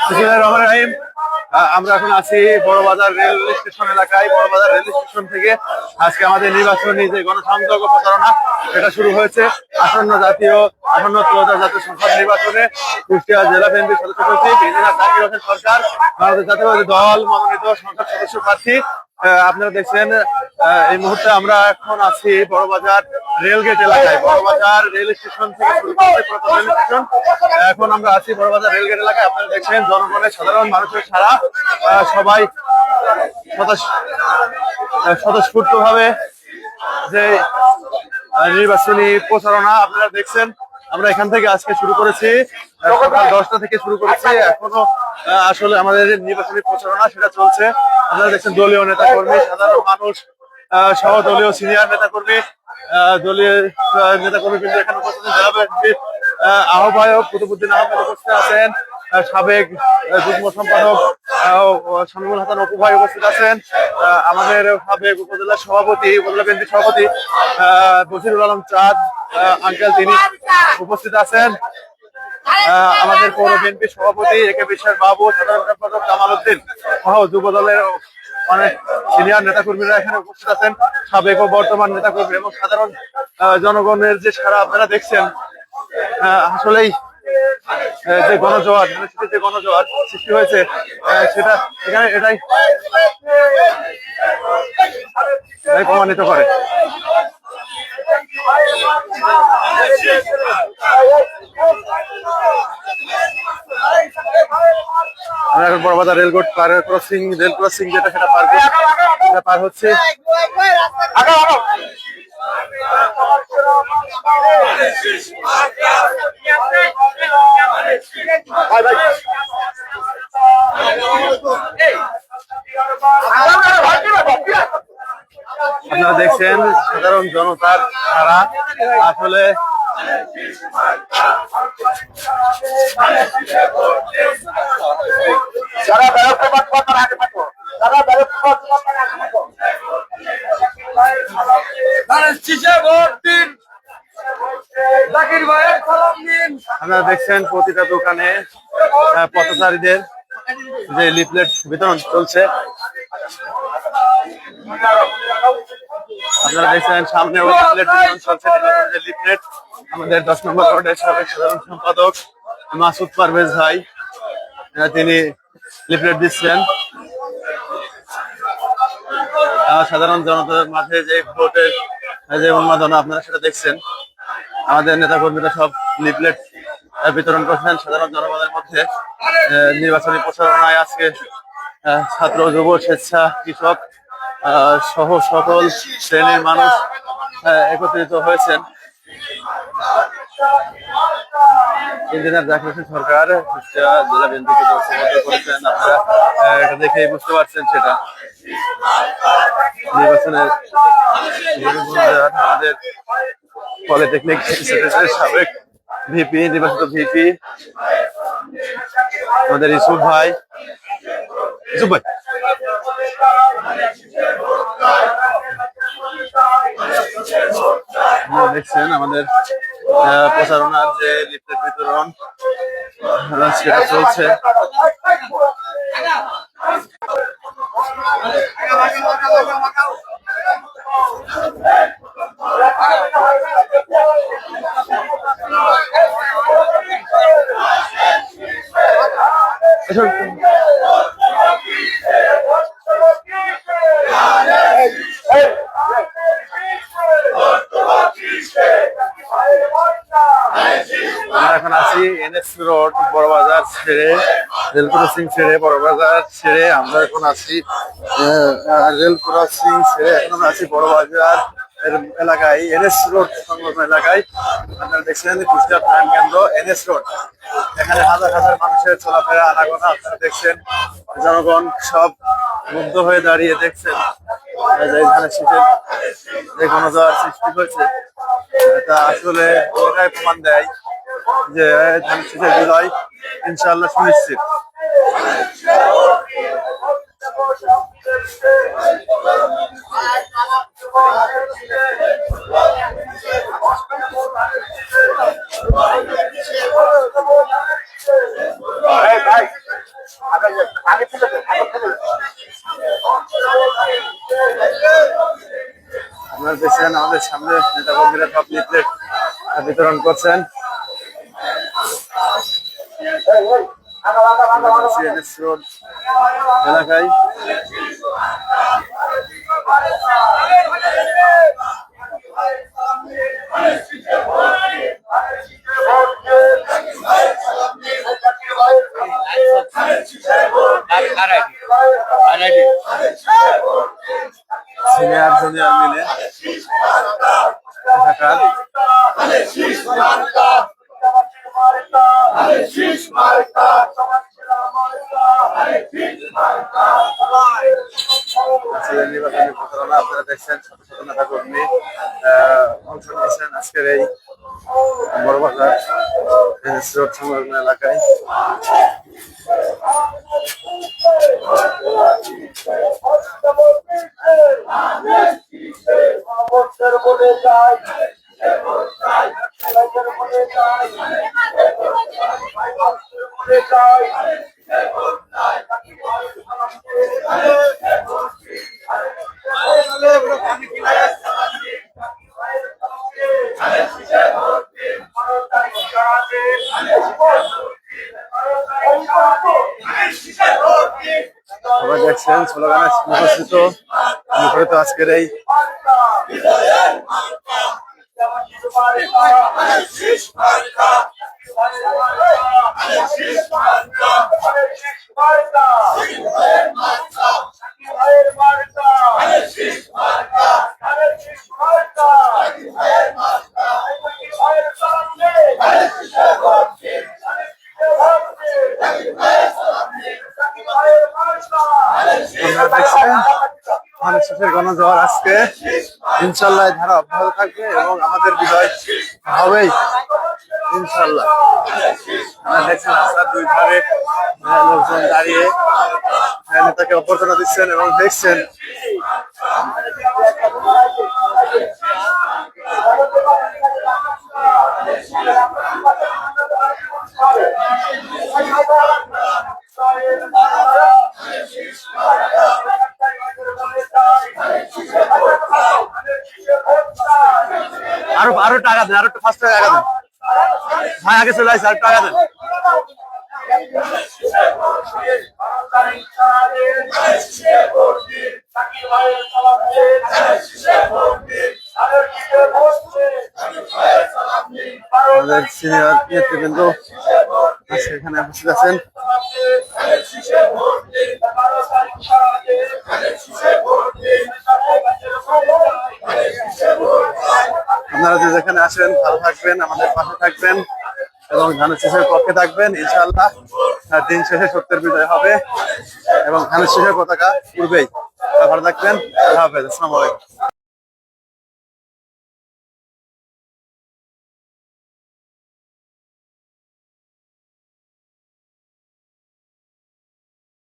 বিসমিল্লাহির রহমানির রহিম। আমরা এখন আছি বড়বাজার রেল স্টেশন এলাকায়। বড়বাজার রেল স্টেশন থেকে আজকে আমাদের নির্বাচনী যে গণসংযোগ ও প্রচারণা সেটা শুরু হয়েছে। আসন্ন ত্রয়োদশ জাতীয় সংসদ নির্বাচনে কুষ্টিয়া জেলা বিএনপির সদস্য সচিব ইঞ্জিনিয়ার জাকির হোসেন সরকার ভারতের জাতীয়তাবাদী দল মনোনীত সংসদ সদস্য প্রার্থী। আপনারা দেখছেন এই মুহূর্তে আমরা এখন আছি বড়বাজার রেলগেট এলাকায়। বড়বাজার রেল স্টেশন থেকে শুরু করতে পুরাতন রেল স্টেশন। এখন আমরা আছি বড়বাজার রেলগেট এলাকায়। আপনারা দেখছেন জনগণের সাধারণ মানুষের সারা, সবাই স্বতঃস্ফূর্ত ভাবে যে নির্বাচনী প্রচারণা আপনারা দেখছেন। আমরা এখান থেকে আজকে শুরু করেছি, সকাল 10টা থেকে শুরু করেছি। এখনো আসলে আমাদের নির্বাচনী প্রচারণা সেটা চলছে। আপনারা দেখছেন দলীয় নেতাকর্মী, সাধারণ মানুষ সহ দলীয় সিনিয়র নেতাকর্মী, দলীয় নেতাকর্মী কিন্তু এখানে উপস্থিত। জেলা বিএনপির আহ্বায়ক কুতুবুদ্দিন আহমেদ উপস্থিত আছেন, সাবেক যুগ্ম সম্পাদক শামীমুল হাসান অপু ভাই উপস্থিত আছেন, আমাদের সাবেক উপজেলা বিএনপির সভাপতি বশিরুল আলম চাঁদ আঙ্কেল তিনি উপস্থিত আছেন, আমাদের পৌর বিএনপির সভাপতি একে বিশ্বাস বাবু, সাধারণ সম্পাদক কামাল উদ্দিন সহ যুব দলের অনেক সিনিয়র নেতাকর্মীরা এখানে উপস্থিত আছেন, সাবেক ও বর্তমান নেতাকর্মী এবং সাধারণ জনগণের যে সারা আপনারা দেখছেন। আসলেই যে গণজোয়ার সৃষ্টি হয়েছে সেটা এখানে এটাই প্রমাণিত করে। আমরা এখন বড়বাজার রেল ক্রসিং যেটা সেটা পার হচ্ছে। আপনারা দেখছেন সাধারণ জনতার সারা, আসলে আপনারা দেখছেন প্রতিটা দোকানে পথচারীদের যে লিফলেট বিতরণ চলছে। আপনারা দেখছেন সামনে লিফলেট বিতরণ চলছে, লিফলেট আমাদের 10 নম্বর ওয়ার্ডের সাবেক সাধারণ সম্পাদক মাসুদ পারভেজ ভাই তিনি লিফলেট দিচ্ছেন। সাধারণ জনতার মাঝে যে ভোটের যে উন্মাদনা আপনারা সেটা দেখছেন। আমাদের নেতাকর্মীরা সব লিফলেট বিতরণ করছেন সাধারণ জনগণের মধ্যে। নির্বাচনী প্রচারণায় আজকে ছাত্র, যুব, স্বেচ্ছা, কৃষক সহ সকল শ্রেণীর মানুষ একত্রিত হয়েছেন। ইঞ্জিনিয়ার জাকির হোসেন সরকার কুষ্টিয়া জেলা বিএনপিকে করেছেন। আপনারা এটা দেখেই বুঝতে পারছেন সেটা নির্বাচনের আমাদের পলিটেকনিক ইনস্টিটিউটের সাবেক ভিপি, নির্বাচিত ভিপি আমাদের ইসুফ ভাই দেখছেন আমাদের প্রচারণার যে লিফলেট বিতরণ সেটা চলছে। আমরা এখন আছি এনএস রোড, বড়বাজার ছেড়ে, রেল ক্রসিং ছেড়ে, বড়বাজার ছেড়ে আমরা এখন আছি রেল ক্রসিং ছেড়ে এখন আমরা আছি বড়বাজার এলাকায়, এনএস রোড সংলগ্ন এলাকায়। আপনারা দেখছেন কুষ্টিয়া প্রাণ কেন্দ্র এনএস রোড, এখানে হাজার হাজার মানুষের চলাফেরা আনাগোনা আপনারা দেখছেন। জনগণ সব মুগ্ধ হয়ে দাঁড়িয়ে দেখছেন এখানে শীতের যে গণজোয়ার সৃষ্টি হয়েছে। এটা আসলে এটাই প্রমাণ দেয় যে ধান শীতের বিজয় ইনশাআল্লাহ সুনিশ্চিত। আপনারা দেখছেন আমাদের সামনে নেতা কর্মীরা সব লিফলেট বিতরণ করছেন। NS রোড এলাকায় সিনিয়র জুনিয়র মিলে ঢাকার নির্বাচনী প্রচারণা আপনারা দেখছেন ছোট ছোট নেতা কর্মী অংশ নিয়েছেন আজকের এই বড়বাজার NS রোড সংলগ্ন এলাকায়। আপনারা দেখছেন স্লোগানে মুখরিত আজকের এই মানুষের গণজোয়ার আজকে ইনশাল্লাহ ধারা অব্যাহত থাকবে এবং আমাদের বিজয় হবেই ইনশাল্লাহ। আপনারা দেখছেন রাস্তার দুই ধারে লোকজন দাঁড়িয়ে নেতাকে অভ্যর্থনা দিচ্ছেন এবং দেখছেন আরো টাকা দেন, আরো একটু 5 টাকা দেন ভাই, আগে চলে আসছে, আর টাকা দেন। আমাদের সিনিয়র নেতৃবৃন্দ আজকে এখানে উপস্থিত আছেন। আপনারা যে যেখানে আসেন ভালো থাকবেন, আমাদের পাশে থাকবেন এবং ধানের শীষের পক্ষে থাকবেন। ইনশাআল্লাহ দিন শেষে সত্যের বিজয় হবে এবং ধানের শীষের পতাকা উড়বেই। ভালো থাকবেন। আল্লাহ হাফেজ। আসসালামু আলাইকুম।